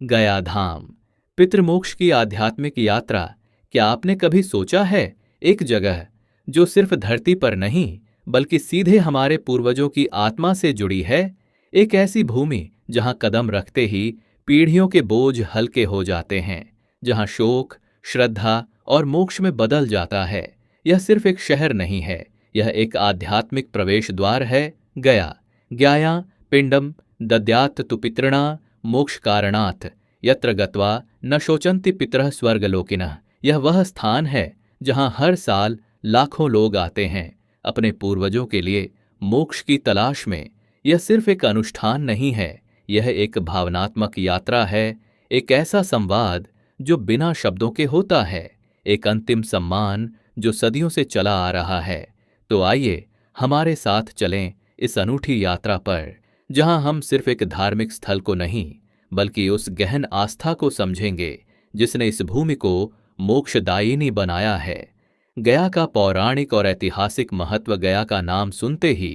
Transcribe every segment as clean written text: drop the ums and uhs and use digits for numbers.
गया धाम, पितृमोक्ष की आध्यात्मिक यात्रा। क्या आपने कभी सोचा है, एक जगह जो सिर्फ धरती पर नहीं बल्कि सीधे हमारे पूर्वजों की आत्मा से जुड़ी है, एक ऐसी भूमि जहां कदम रखते ही पीढ़ियों के बोझ हल्के हो जाते हैं, जहां शोक, श्रद्धा और मोक्ष में बदल जाता है। यह सिर्फ एक शहर नहीं है, यह एक आध्यात्मिक प्रवेश द्वार है। गया, ज्ञाया पिंडम दद्यात् तु पितृणा मोक्ष कारणात् यत्र गत्वा न शोचन्ति पितरः स्वर्गलोकिनः। यह वह स्थान है जहां हर साल लाखों लोग आते हैं अपने पूर्वजों के लिए मोक्ष की तलाश में। यह सिर्फ एक अनुष्ठान नहीं है, यह एक भावनात्मक यात्रा है, एक ऐसा संवाद जो बिना शब्दों के होता है, एक अंतिम सम्मान जो सदियों से चला आ रहा है। तो आइए हमारे साथ चलें इस अनूठी यात्रा पर, जहां हम सिर्फ एक धार्मिक स्थल को नहीं बल्कि उस गहन आस्था को समझेंगे जिसने इस भूमि को मोक्षदायिनी बनाया है। गया का पौराणिक और ऐतिहासिक महत्व। गया का नाम सुनते ही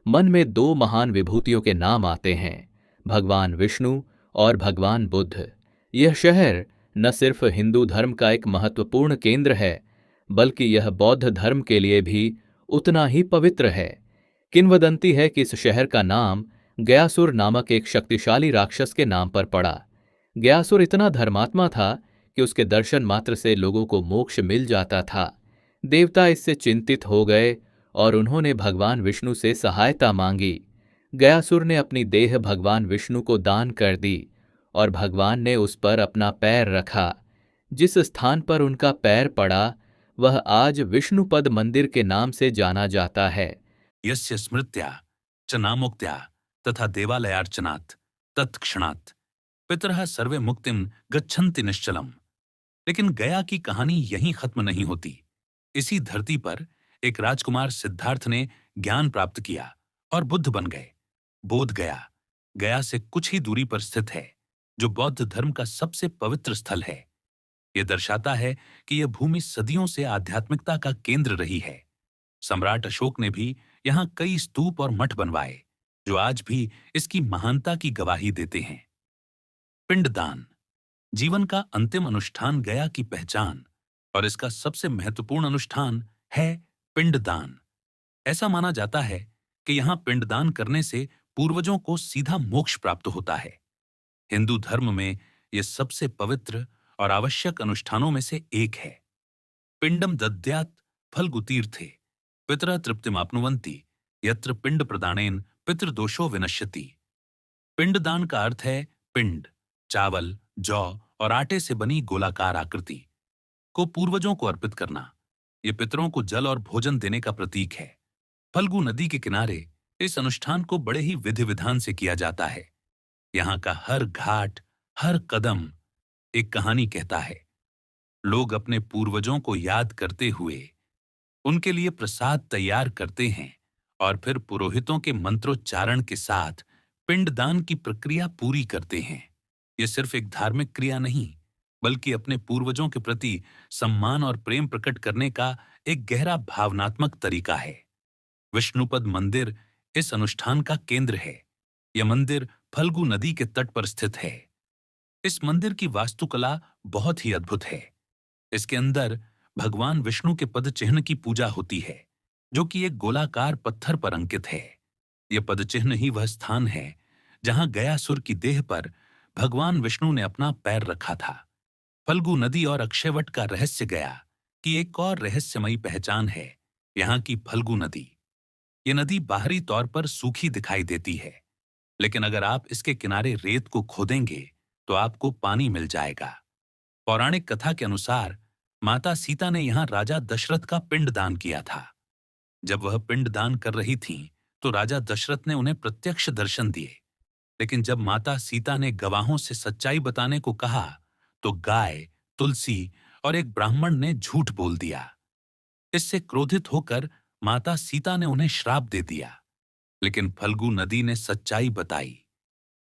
मन में दो महान विभूतियों के नाम आते हैं, भगवान विष्णु और भगवान बुद्ध। यह शहर न सिर्फ हिंदू धर्म का एक महत्वपूर्ण केंद्र है, बल्कि यह बौद्ध धर्म के लिए भी उतना ही पवित्र है। किंवदंती है कि इस शहर का नाम गयासुर नामक एक शक्तिशाली राक्षस के नाम पर पड़ा। गयासुर इतना धर्मात्मा था कि उसके दर्शन मात्र से लोगों को मोक्ष मिल जाता था। देवता इससे चिंतित हो गए और उन्होंने भगवान विष्णु से सहायता मांगी। गयासुर ने अपनी देह भगवान विष्णु को दान कर दी और भगवान ने उस पर अपना पैर रखा। जिस स्थान पर उनका पैर पड़ा वह आज विष्णुपद मंदिर के नाम से जाना जाता है। यस्य स्मृत्या च नामोक्त्या तथा देवालयार्चनात् तत्क्षणात् पितरः सर्वे मुक्तिम गच्छन्ति निश्चलम। लेकिन गया की कहानी यहीं खत्म नहीं होती। इसी धरती पर एक राजकुमार सिद्धार्थ ने ज्ञान प्राप्त किया और बुद्ध बन गए। बोध गया गया से कुछ ही दूरी पर स्थित है, जो बौद्ध धर्म का सबसे पवित्र स्थल है। यह दर्शाता है कि यह भूमि सदियों से आध्यात्मिकता का केंद्र रही है। सम्राट अशोक ने भी यहाँ कई स्तूप और मठ बनवाए, जो आज भी इसकी महानता की गवाही देते हैं। पिंडदान, जीवन का अंतिम अनुष्ठान गया की पहचान, और इसका सबसे महत्वपूर्ण अनुष्ठान है पिंडदान। ऐसा माना जाता है कि यहाँ पिंडदान करने से पूर्वजों को सीधा मोक्ष प्राप्त होता है। हिंदू धर्म में यह सबसे पवित्र और आवश्यक अनुष्ठानों में से एक है। पिंडम दद्यात् फल्गुतीर्थे पितरः तृप्तिमाप्नुवन्ति यत्र पिंड प्रदानेन पितृदोषो विनश्यति। पिंडदान का अर्थ है पिंड, चावल, जौ और आटे से बनी गोलाकार आकृति को पूर्वजों को अर्पित करना। ये पितरों को जल और भोजन देने का प्रतीक है। फल्गु नदी के किनारे इस अनुष्ठान को बड़े ही विधि विधान से किया जाता है। यहाँ का हर घाट, हर कदम एक कहानी कहता है। लोग अपने पूर्वजों को याद करते हुए उनके लिए प्रसाद तैयार करते हैं और फिर पुरोहितों के मंत्रोच्चारण के साथ पिंडदान की प्रक्रिया पूरी करते हैं। यह सिर्फ एक धार्मिक क्रिया नहीं, बल्कि अपने पूर्वजों के प्रति सम्मान और प्रेम प्रकट करने का एक गहरा भावनात्मक तरीका है। विष्णुपद मंदिर इस अनुष्ठान का केंद्र है। यह मंदिर फल्गु नदी के तट पर स्थित है। इस मंदिर की वास्तुकला बहुत ही अद्भुत है। इसके अंदर भगवान विष्णु के पद चिन्ह की पूजा होती है, जो कि एक गोलाकार पत्थर पर अंकित है। यह पद चिन्ह ही वह स्थान है जहां गयासुर की देह पर भगवान विष्णु ने अपना पैर रखा था। फल्गु नदी और अक्षयवट का रहस्य गया कि एक और रहस्यमयी पहचान है यहाँ की फल्गु नदी। ये नदी बाहरी तौर पर सूखी दिखाई देती है, लेकिन अगर आप इसके किनारे रेत को खोदेंगे तो आपको पानी मिल जाएगा। पौराणिक कथा के अनुसार माता सीता ने यहाँ राजा दशरथ का पिंडदान किया था। जब वह पिंडदान कर रही थीं, तो राजा दशरथ ने उन्हें प्रत्यक्ष दर्शन दिए। लेकिन जब माता सीता ने गवाहों से सच्चाई बताने को कहा, तो गाय, तुलसी और एक ब्राह्मण ने झूठ बोल दिया। इससे क्रोधित होकर माता सीता ने उन्हें श्राप दे दिया। लेकिन फल्गु नदी ने सच्चाई बताई,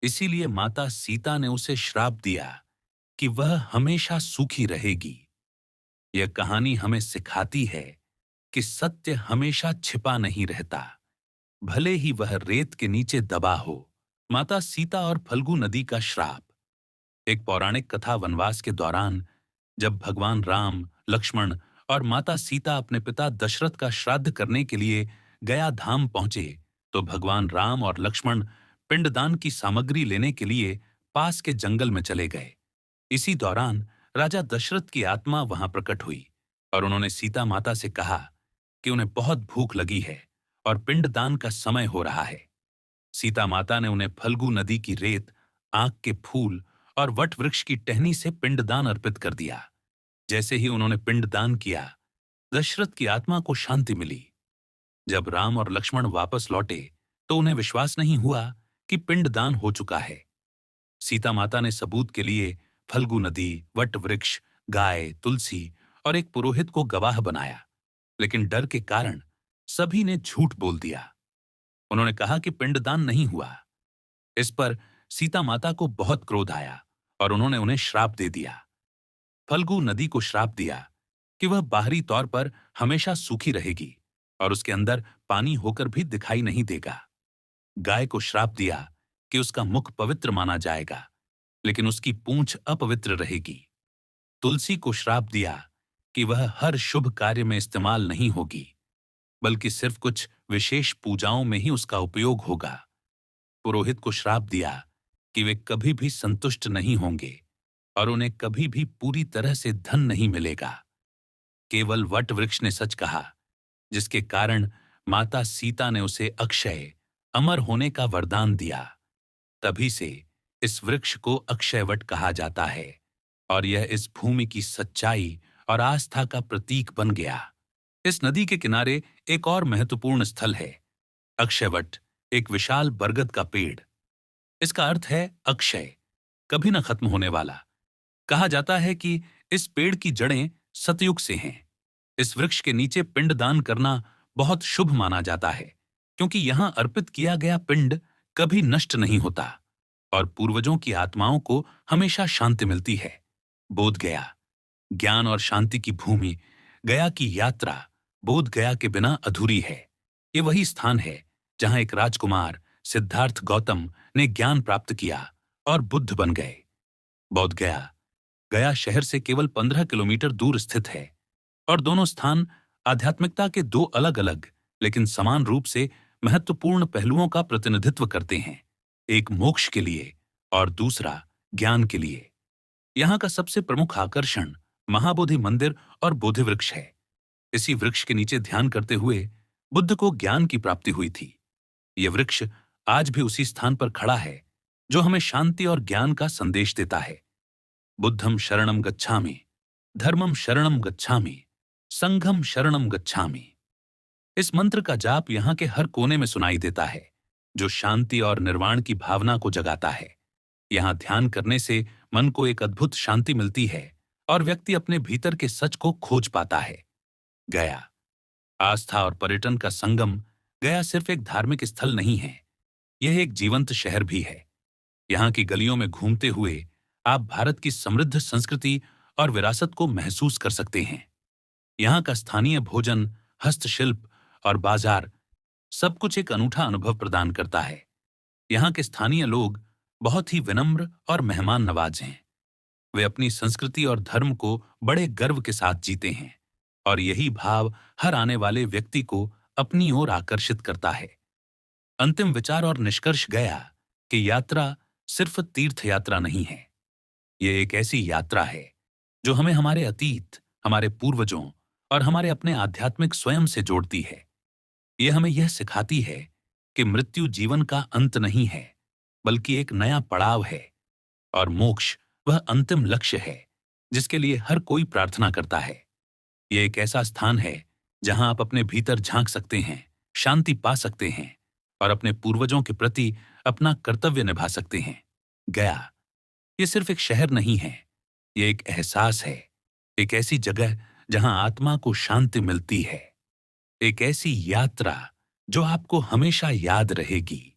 इसीलिए माता सीता ने उसे श्राप दिया कि वह हमेशा सूखी रहेगी। यह कहानी हमें सिखाती है कि सत्य हमेशा छिपा नहीं रहता, भले ही वह रेत के नीचे दबा हो। माता सीता और फल्गु नदी का श्राप। एक पौराणिक कथा वनवास के दौरान जब भगवान राम, लक्ष्मण और माता सीता अपने पिता दशरथ का श्राद्ध करने के लिए गया धाम पहुंचे, तो भगवान राम और लक्ष्मण पिंडदान की सामग्री लेने के लिए पास के जंगल में चले गए। इसी दौरान राजा दशरथ की आत्मा वहां प्रकट हुई और उन्होंने सीता माता से कहा कि उन्हें बहुत भूख लगी है और पिंडदान का समय हो रहा है। सीता माता ने उन्हें फल्गु नदी की रेत, आंख के फूल और वट वृक्ष की टहनी से पिंडदान अर्पित कर दिया। जैसे ही उन्होंने पिंडदान किया, दशरथ की आत्मा को शांति मिली। जब राम और लक्ष्मण वापस लौटे तो उन्हें विश्वास नहीं हुआ कि पिंडदान हो चुका है। सीता माता ने सबूत के लिए फल्गु नदी, वट वृक्ष, गाय, तुलसी और एक पुरोहित को गवाह बनाया, लेकिन डर के कारण सभी ने झूठ बोल दिया। उन्होंने कहा कि पिंडदान नहीं हुआ। इस पर सीता माता को बहुत क्रोध आया और उन्होंने उन्हें श्राप दे दिया। फल्गु नदी को श्राप दिया कि वह बाहरी तौर पर हमेशा सूखी रहेगी और उसके अंदर पानी होकर भी दिखाई नहीं देगा। गाय को श्राप दिया कि उसका मुख पवित्र माना जाएगा, लेकिन उसकी पूंछ अपवित्र रहेगी। तुलसी को श्राप दिया कि वह हर शुभ कार्य में इस्तेमाल नहीं होगी, बल्कि सिर्फ कुछ विशेष पूजाओं में ही उसका उपयोग होगा। पुरोहित को श्राप दिया कि वे कभी भी संतुष्ट नहीं होंगे और उन्हें कभी भी पूरी तरह से धन नहीं मिलेगा। केवल वट वृक्ष ने सच कहा, जिसके कारण माता सीता ने उसे अक्षय, अमर होने का वरदान दिया। तभी से इस वृक्ष को अक्षय वट कहा जाता है और यह इस भूमि की सच्चाई और आस्था का प्रतीक बन गया। इस नदी के किनारे एक और महत्वपूर्ण स्थल है, अक्षयवट, एक विशाल बरगद का पेड़। इसका अर्थ है अक्षय, कभी न खत्म होने वाला। कहा जाता है कि इस पेड़ की जड़ें सतयुग से हैं। इस वृक्ष के नीचे पिंडदान करना बहुत शुभ माना जाता है, क्योंकि यहां अर्पित किया गया पिंड कभी नष्ट नहीं होता और पूर्वजों की आत्माओं को हमेशा शांति मिलती है। बोध गया, ज्ञान और शांति की भूमि। गया की यात्रा बोध गया के बिना अधूरी है। ये वही स्थान है जहां एक राजकुमार सिद्धार्थ गौतम ने ज्ञान प्राप्त किया और बुद्ध बन गए। बोध गया गया शहर से केवल 15 किलोमीटर दूर स्थित है और दोनों स्थान आध्यात्मिकता के दो अलग अलग लेकिन समान रूप से महत्वपूर्ण पहलुओं का प्रतिनिधित्व करते हैं, एक मोक्ष के लिए और दूसरा ज्ञान के लिए। यहाँ का सबसे प्रमुख आकर्षण महाबोधि मंदिर और बोधि वृक्ष है। इसी वृक्ष के नीचे ध्यान करते हुए बुद्ध को ज्ञान की प्राप्ति हुई थी। यह वृक्ष आज भी उसी स्थान पर खड़ा है जो हमें शांति और ज्ञान का संदेश देता है। बुद्धम शरणम गच्छामि, धर्मम शरणम गच्छामि, संघम शरणम गच्छामि। इस मंत्र का जाप यहाँ के हर कोने में सुनाई देता है, जो शांति और निर्वाण की भावना को जगाता है। यहाँ ध्यान करने से मन को एक अद्भुत शांति मिलती है और व्यक्ति अपने भीतर के सच को खोज पाता है। गया, आस्था और पर्यटन का संगम। गया सिर्फ एक धार्मिक स्थल नहीं है, यह एक जीवंत शहर भी है। यहाँ की गलियों में घूमते हुए आप भारत की समृद्ध संस्कृति और विरासत को महसूस कर सकते हैं। यहाँ का स्थानीय भोजन, हस्तशिल्प और बाजार सब कुछ एक अनूठा अनुभव प्रदान करता है। यहाँ के स्थानीय लोग बहुत ही विनम्र और मेहमान नवाज हैं। वे अपनी संस्कृति और धर्म को बड़े गर्व के साथ जीते हैं और यही भाव हर आने वाले व्यक्ति को अपनी ओर आकर्षित करता है। अंतिम विचार और निष्कर्ष गया कि यात्रा सिर्फ तीर्थ यात्रा नहीं है, ये एक ऐसी यात्रा है जो हमें हमारे अतीत, हमारे पूर्वजों और हमारे अपने आध्यात्मिक स्वयं से जोड़ती है। ये हमें यह सिखाती है कि मृत्यु जीवन का अंत नहीं है, बल्कि एक नया पड़ाव है और मोक्ष वह अंतिम लक्ष्य है जिसके लिए हर कोई प्रार्थना करता है। यह एक ऐसा स्थान है जहां आप अपने भीतर झांक सकते हैं, शांति पा सकते हैं और अपने पूर्वजों के प्रति अपना कर्तव्य निभा सकते हैं। गया ये सिर्फ एक शहर नहीं है, ये एक एहसास है, एक ऐसी जगह जहां आत्मा को शांति मिलती है, एक ऐसी यात्रा जो आपको हमेशा याद रहेगी।